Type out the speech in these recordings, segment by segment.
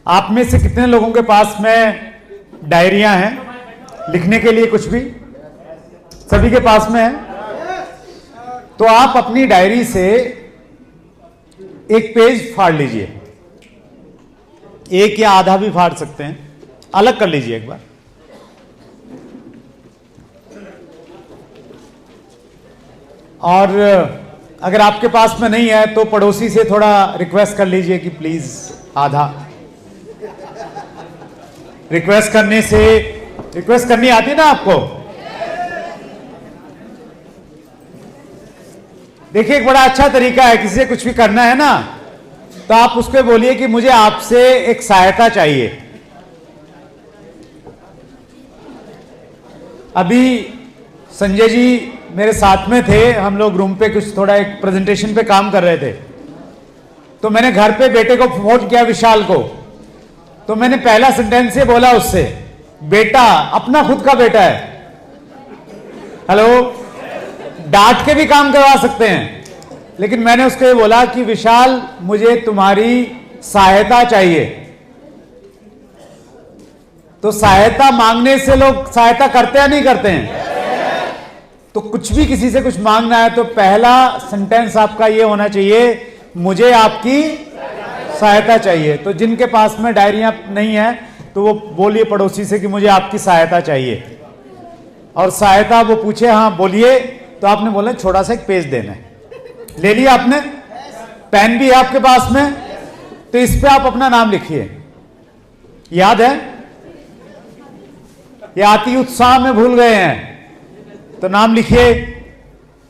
आप में से कितने लोगों के पास में डायरियां हैं लिखने के लिए? कुछ भी सभी के पास में है। तो आप अपनी डायरी से एक पेज फाड़ लीजिए, एक या आधा भी फाड़ सकते हैं, अलग कर लीजिए एक बार। और अगर आपके पास में नहीं है तो पड़ोसी से थोड़ा रिक्वेस्ट कर लीजिए कि प्लीज आधा। रिक्वेस्ट करनी आती है ना आपको? देखिए, एक बड़ा अच्छा तरीका है, किसी से कुछ भी करना है ना तो आप उसको बोलिए कि मुझे आपसे एक सहायता चाहिए। अभी संजय जी मेरे साथ में थे, हम लोग रूम पे कुछ थोड़ा एक प्रेजेंटेशन पे काम कर रहे थे, तो मैंने घर पे बेटे को फोन किया, विशाल को। तो मैंने पहला सेंटेंस से बोला उससे, बेटा अपना खुद का बेटा है, हेलो, डांट के भी काम करवा सकते हैं, लेकिन मैंने उसको ये बोला कि विशाल मुझे तुम्हारी सहायता चाहिए। तो सहायता मांगने से लोग सहायता करते या नहीं करते हैं? तो कुछ भी किसी से कुछ मांगना है तो पहला सेंटेंस आपका ये होना चाहिए, मुझे आपकी सहायता चाहिए। तो जिनके पास में डायरियां नहीं है तो वो बोलिए पड़ोसी से कि मुझे आपकी सहायता चाहिए। और सहायता वो पूछे हाँ बोलिए, तो आपने बोला छोटा सा एक पेज देना है। ले लिया आपने? पेन भी है आपके पास में, तो इस पे आप अपना नाम लिखिए। याद है या अति उत्साह में भूल गए हैं? तो नाम लिखिए,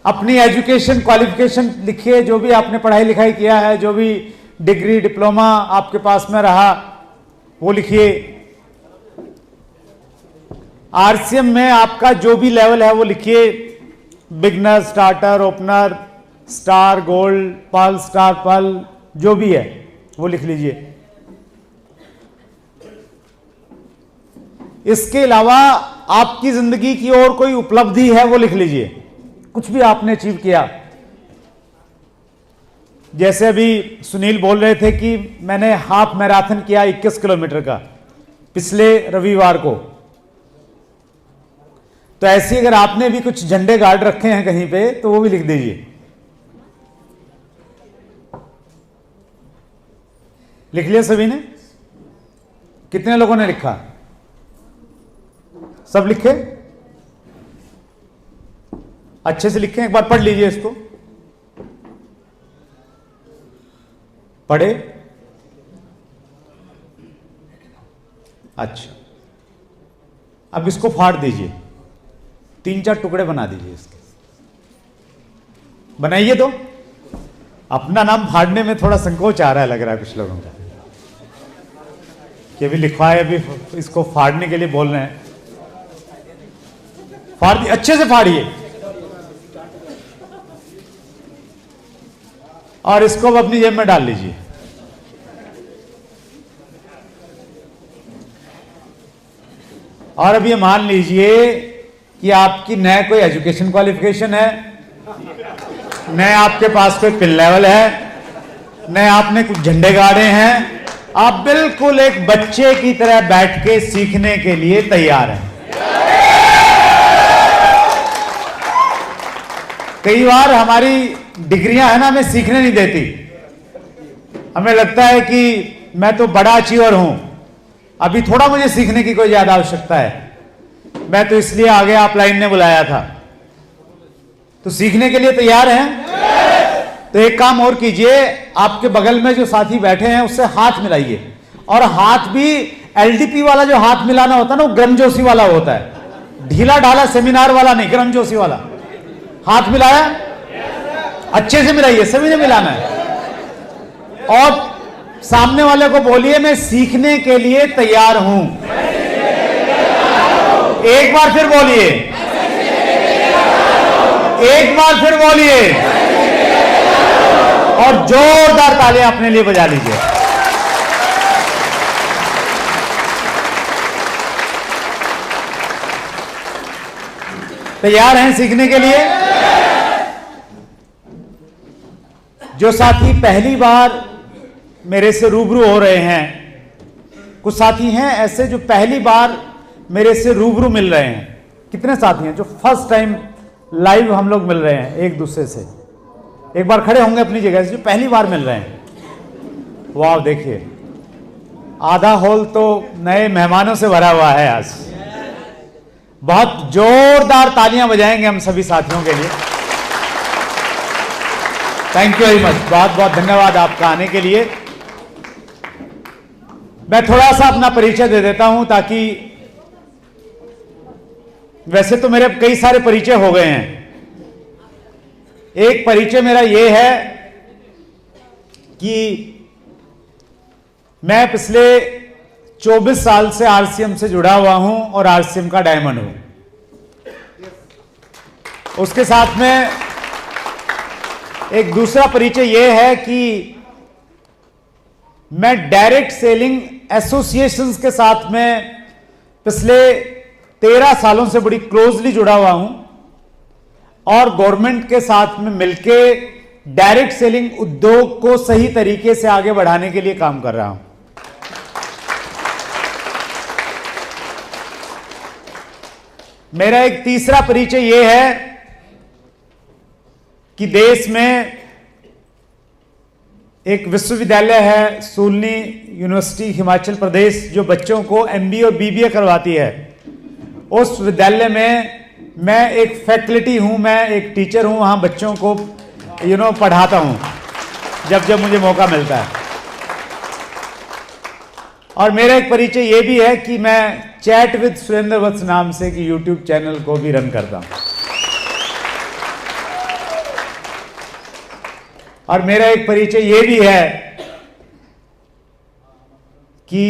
अपनी एजुकेशन क्वालिफिकेशन लिखिए, जो भी आपने पढ़ाई लिखाई किया है, जो भी डिग्री डिप्लोमा आपके पास में रहा वो लिखिए। आरसीएम में आपका जो भी लेवल है वो लिखिए, beginner, starter, opener, star, gold, pearl, star, pearl, जो भी है वो लिख लीजिए। इसके अलावा आपकी जिंदगी की और कोई उपलब्धि है वो लिख लीजिए, कुछ भी आपने अचीव किया। जैसे अभी सुनील बोल रहे थे कि मैंने हाफ मैराथन किया 21 किलोमीटर का पिछले रविवार को, तो ऐसे अगर आपने भी कुछ झंडे गाड़ रखे हैं कहीं पे तो वो भी लिख दीजिए। लिख लिया सभी ने? कितने लोगों ने लिखा? सब लिखे? अच्छे से लिखे, एक बार पढ़ लीजिए इसको। पढ़े? अच्छा, अब इसको फाड़ दीजिए, 3-4 टुकड़े बना दीजिए इसके। बनाइए। तो अपना नाम फाड़ने में थोड़ा संकोच आ रहा है, लग रहा है कुछ लोगों का कि अभी लिखवा है, अभी इसको फाड़ने के लिए बोल रहे हैं। फाड़ दिए, अच्छे से फाड़िए। और इसको अब अपनी जेब में डाल लीजिए। और अब ये मान लीजिए कि आपकी न कोई एजुकेशन क्वालिफिकेशन है, न आपके पास कोई पिन लेवल है, न आपने कुछ झंडे गाड़े हैं, आप बिल्कुल एक बच्चे की तरह बैठ के सीखने के लिए तैयार हैं। कई बार हमारी डिग्रियां है ना, हमें सीखने नहीं देती। हमें लगता है कि मैं तो बड़ा अचीवर हूं, अभी थोड़ा मुझे सीखने की कोई ज्यादा आवश्यकता है, मैं तो इसलिए आगे ऑफलाइन ने बुलाया था। तो सीखने के लिए तैयार हैं? तो एक काम और कीजिए, आपके बगल में जो साथी बैठे हैं उससे हाथ मिलाइए। और हाथ भी एलडीपी वाला जो हाथ मिलाना होता है ना, वो गर्मजोशी वाला होता है, ढीला ढाला सेमिनार वाला नहीं, गर्मजोशी वाला। हाथ मिलाया? अच्छे से मिलाइए, सभी ने मिलाना है। और सामने वाले को बोलिए, मैं सीखने के लिए तैयार हूं। एक बार फिर बोलिए, एक बार फिर बोलिए, और जोरदार तालियां अपने लिए बजा लीजिए। तैयार हैं सीखने के लिए? जो साथी पहली बार मेरे से रूबरू हो रहे हैं, कुछ साथी हैं ऐसे जो पहली बार मेरे से रूबरू मिल रहे हैं। कितने साथी हैं जो फर्स्ट टाइम लाइव हम लोग मिल रहे हैं एक दूसरे से? एक बार खड़े होंगे अपनी जगह से जो पहली बार मिल रहे हैं। वाह, देखिए आधा हॉल तो नए मेहमानों से भरा हुआ है आज। बहुत जोरदार तालियां बजाएंगे हम सभी साथियों के लिए। थैंक यू वेरी मच, बहुत बहुत धन्यवाद आपका आने के लिए। मैं थोड़ा सा अपना परिचय दे देता हूं ताकि, वैसे तो मेरे कई सारे परिचय हो गए हैं। एक परिचय मेरा यह है कि मैं पिछले 24 साल से आरसीएम से जुड़ा हुआ हूं और आरसीएम का डायमंड हूं। उसके साथ में एक दूसरा परिचय यह है कि मैं डायरेक्ट सेलिंग एसोसिएशंस के साथ में पिछले 13 सालों से बड़ी क्लोजली जुड़ा हुआ हूं और गवर्नमेंट के साथ में मिलके डायरेक्ट सेलिंग उद्योग को सही तरीके से आगे बढ़ाने के लिए काम कर रहा हूं। मेरा एक तीसरा परिचय यह है कि देश में एक विश्वविद्यालय है सूलनी यूनिवर्सिटी हिमाचल प्रदेश, जो बच्चों को एमबीए और बीबीए करवाती है। उस विद्यालय में मैं एक फैकल्टी हूं, मैं एक टीचर हूं, वहां बच्चों को पढ़ाता हूं जब जब मुझे मौका मिलता है। और मेरा एक परिचय यह भी है कि मैं चैट विद सुरेंद्र वत्स नाम से कि यूट्यूब चैनल को भी रन करता हूं। और मेरा एक परिचय यह भी है कि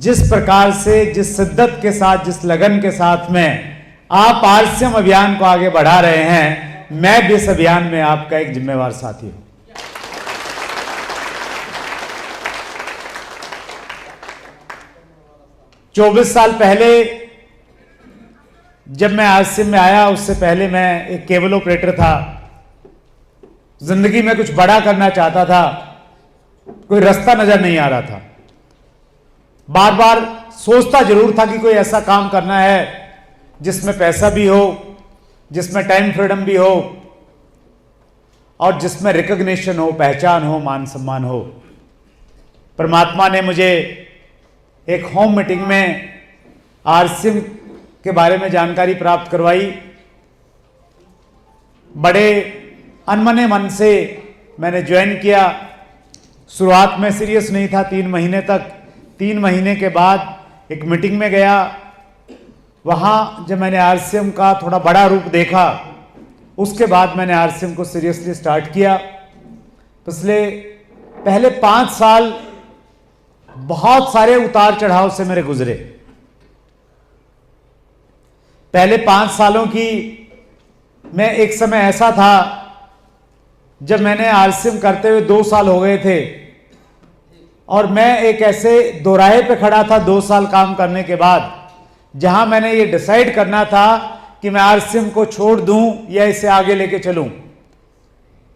जिस प्रकार से, जिस शिद्दत के साथ, जिस लगन के साथ में आप आरसीएम अभियान को आगे बढ़ा रहे हैं, मैं भी इस अभियान में आपका एक जिम्मेवार साथी हूं। चौबीस साल पहले जब मैं आरसीएम में आया, उससे पहले मैं एक केबल ऑपरेटर था। जिंदगी में कुछ बड़ा करना चाहता था, कोई रास्ता नजर नहीं आ रहा था। बार बार सोचता जरूर था कि कोई ऐसा काम करना है जिसमें पैसा भी हो, जिसमें टाइम फ्रीडम भी हो और जिसमें रिकॉग्निशन हो, पहचान हो, मान सम्मान हो। परमात्मा ने मुझे एक होम मीटिंग में आरसीएम के बारे में जानकारी प्राप्त करवाई। बड़े अनमने मन से मैंने ज्वाइन किया। शुरुआत में सीरियस नहीं था 3 महीने तक। 3 महीने के बाद एक मीटिंग में गया। वहाँ जब मैंने आरसीएम का थोड़ा बड़ा रूप देखा, उसके बाद मैंने आरसीएम को सीरियसली स्टार्ट किया। पहले 5 साल बहुत सारे उतार चढ़ाव से मेरे गुजरे। पहले 5 सालों की मैं, एक समय ऐसा था जब मैंने आरसीएम करते हुए 2 साल हो गए थे और मैं एक ऐसे दोराहे पे खड़ा था 2 साल काम करने के बाद, जहां मैंने ये डिसाइड करना था कि मैं आरसीएम को छोड़ दूं या इसे आगे लेके चलूं।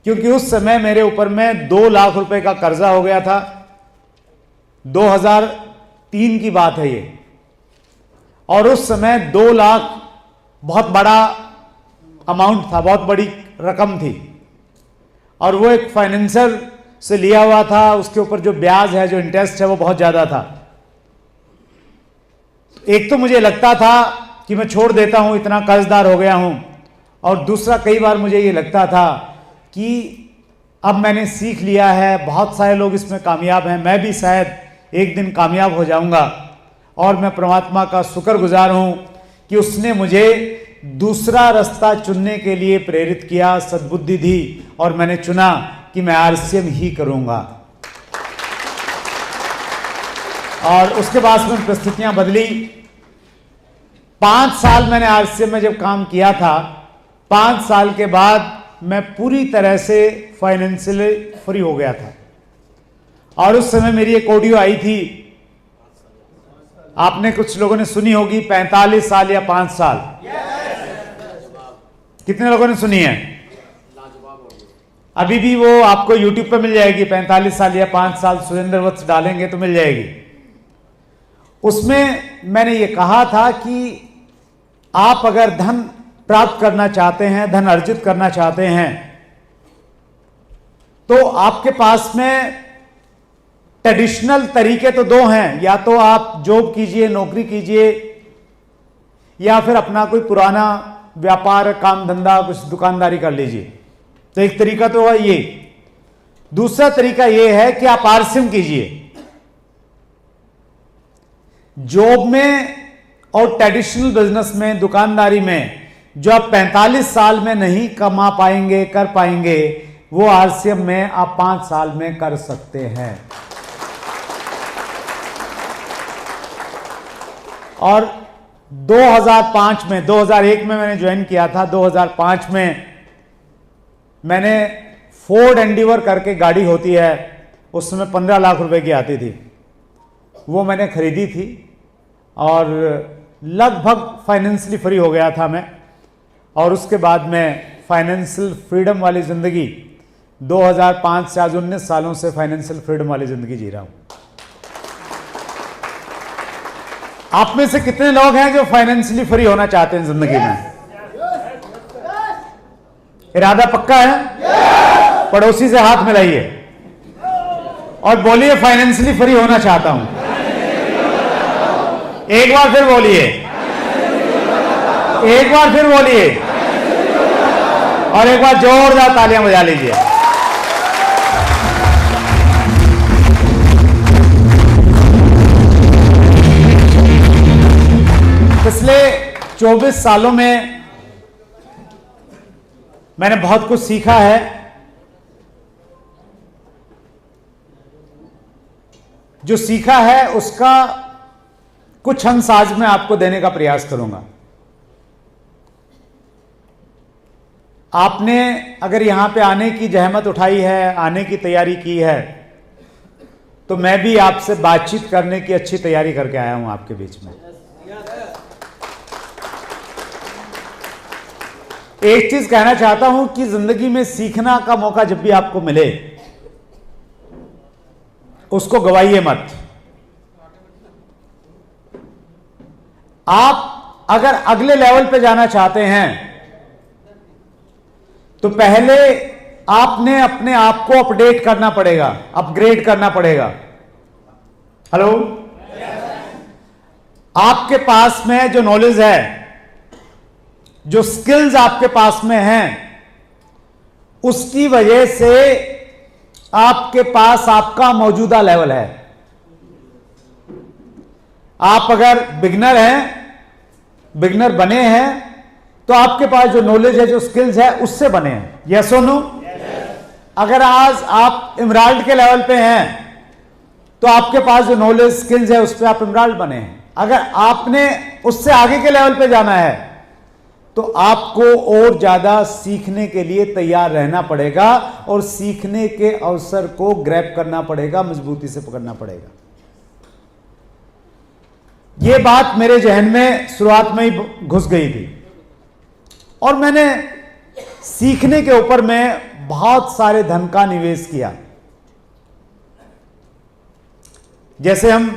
क्योंकि उस समय मेरे ऊपर में 2 लाख रुपए का कर्जा हो गया था। 2003 की बात है ये। और उस समय 2 लाख बहुत बड़ा अमाउंट था, बहुत बड़ी रकम थी। और वो एक फाइनेंसर से लिया हुआ था, उसके ऊपर जो ब्याज है, जो इंटरेस्ट है, वो बहुत ज्यादा था। एक तो मुझे लगता था कि मैं छोड़ देता हूं, इतना कर्जदार हो गया हूं। और दूसरा, कई बार मुझे ये लगता था कि अब मैंने सीख लिया है, बहुत सारे लोग इसमें कामयाब हैं, मैं भी शायद एक दिन कामयाब हो जाऊंगा। और मैं परमात्मा का शुक्रगुजार हूं कि उसने मुझे दूसरा रास्ता चुनने के लिए प्रेरित किया, सद्बुद्धि दी और मैंने चुना कि मैं आरसीएम ही करूंगा। और उसके बाद में परिस्थितियां बदली। 5 साल मैंने आरसीएम में जब काम किया था, 5 साल के बाद मैं पूरी तरह से फाइनेंशियली फ्री हो गया था। और उस समय मेरी एक ऑडियो आई थी, आपने कुछ लोगों ने सुनी होगी, 45 साल या 5 साल। कितने लोगों ने सुनी है? अभी भी वो आपको यूट्यूब पे मिल जाएगी, 45 साल या 5 साल सुरेंद्र वत्स डालेंगे तो मिल जाएगी। उसमें मैंने ये कहा था कि आप अगर धन प्राप्त करना चाहते हैं, धन अर्जित करना चाहते हैं, तो आपके पास में ट्रेडिशनल तरीके तो दो हैं। या तो आप जॉब कीजिए, नौकरी कीजिए, या फिर अपना कोई पुराना व्यापार, काम धंधा, कुछ दुकानदारी कर लीजिए। तो एक तरीका तो है ये। दूसरा तरीका ये है कि आप आरसीएम कीजिए। जॉब में और ट्रेडिशनल बिजनेस में, दुकानदारी में जो आप 45 साल में नहीं कमा पाएंगे, कर पाएंगे, वो आरसीएम में आप 5 साल में कर सकते हैं। और 2005 में, 2001 में मैंने ज्वाइन किया था, 2005 में मैंने फोर्ड एंडीवर करके गाड़ी होती है, उस समय 15 लाख रुपए की आती थी, वो मैंने खरीदी थी और लगभग फाइनेंशियली फ्री हो गया था मैं। और उसके बाद में फाइनेंशियल फ्रीडम वाली ज़िंदगी 2005 से आज 19 सालों से फाइनेंशियल फ्रीडम वाली ज़िंदगी जी रहा हूं। आप में से कितने लोग हैं जो फाइनेंशियली फ्री होना चाहते हैं ज़िंदगी में? इरादा पक्का है? पड़ोसी से हाथ मिलाइए और बोलिए फाइनेंशियली फ्री होना चाहता हूं। एक बार फिर बोलिए, एक बार फिर बोलिए, और एक बार जोरदार तालियां बजा लीजिए। पिछले 24 सालों में मैंने बहुत कुछ सीखा है। जो सीखा है उसका कुछ अंश आज मैं आपको देने का प्रयास करूंगा। आपने अगर यहां पे आने की जहमत उठाई है, आने की तैयारी की है, तो मैं भी आपसे बातचीत करने की अच्छी तैयारी करके आया हूं आपके बीच में। एक चीज कहना चाहता हूं कि जिंदगी में सीखना का मौका जब भी आपको मिले, उसको गवाइए मत। आप अगर अगले लेवल पे जाना चाहते हैं तो पहले आपने अपने आप को अपडेट करना पड़ेगा, अपग्रेड करना पड़ेगा। हेलो, आपके पास में जो नॉलेज है, जो स्किल्स आपके पास में हैं, उसकी वजह से आपके पास आपका मौजूदा लेवल है। आप अगर बिगनर हैं, बिगनर बने हैं, तो आपके पास जो नॉलेज है, जो स्किल्स है, उससे बने हैं। यस और नो? अगर आज आप इमराल्ड के लेवल पे हैं तो आपके पास जो नॉलेज, स्किल्स है, उस पर आप इमराल्ड बने हैं। अगर आपने उससे आगे के लेवल पे जाना है तो आपको और ज्यादा सीखने के लिए तैयार रहना पड़ेगा और सीखने के अवसर को ग्रैब करना पड़ेगा, मजबूती से पकड़ना पड़ेगा। यह बात मेरे जहन में शुरुआत में ही घुस गई थी और मैंने सीखने के ऊपर में बहुत सारे धन का निवेश किया। जैसे हम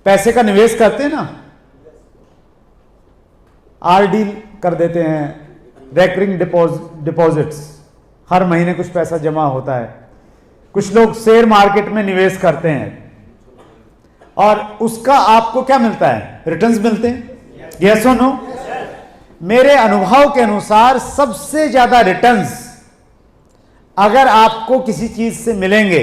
पैसे का निवेश करते हैं ना, आरडी कर देते हैं, रेकरिंग डिपॉजिट्स, हर महीने कुछ पैसा जमा होता है। कुछ लोग शेयर मार्केट में निवेश करते हैं और उसका आपको क्या मिलता है? रिटर्न्स मिलते हैं। यस और नो? मेरे अनुभव के अनुसार सबसे ज्यादा रिटर्न्स अगर आपको किसी चीज से मिलेंगे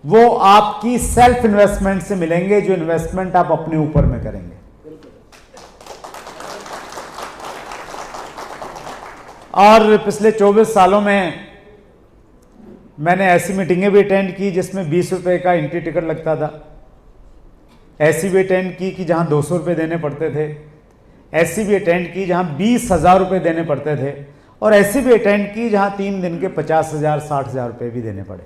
वो आपकी सेल्फ इन्वेस्टमेंट से मिलेंगे, जो इन्वेस्टमेंट आप अपने ऊपर में करेंगे। और पिछले 24 सालों में मैंने ऐसी मीटिंगें भी अटेंड की जिसमें 20 रुपए का एंट्री टिकट लगता था। ऐसी भी अटेंड की कि जहां 200 रुपये देने पड़ते थे। ऐसी भी अटेंड की जहां 20,000 रुपये देने पड़ते थे। और ऐसी भी अटेंड की जहां 3 दिन के 50,000, 60,000 रुपये भी देने पड़े।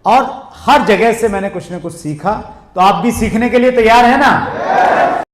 और हर जगह से मैंने कुछ ना कुछ सीखा। तो आप भी सीखने के लिए तैयार हैं ना?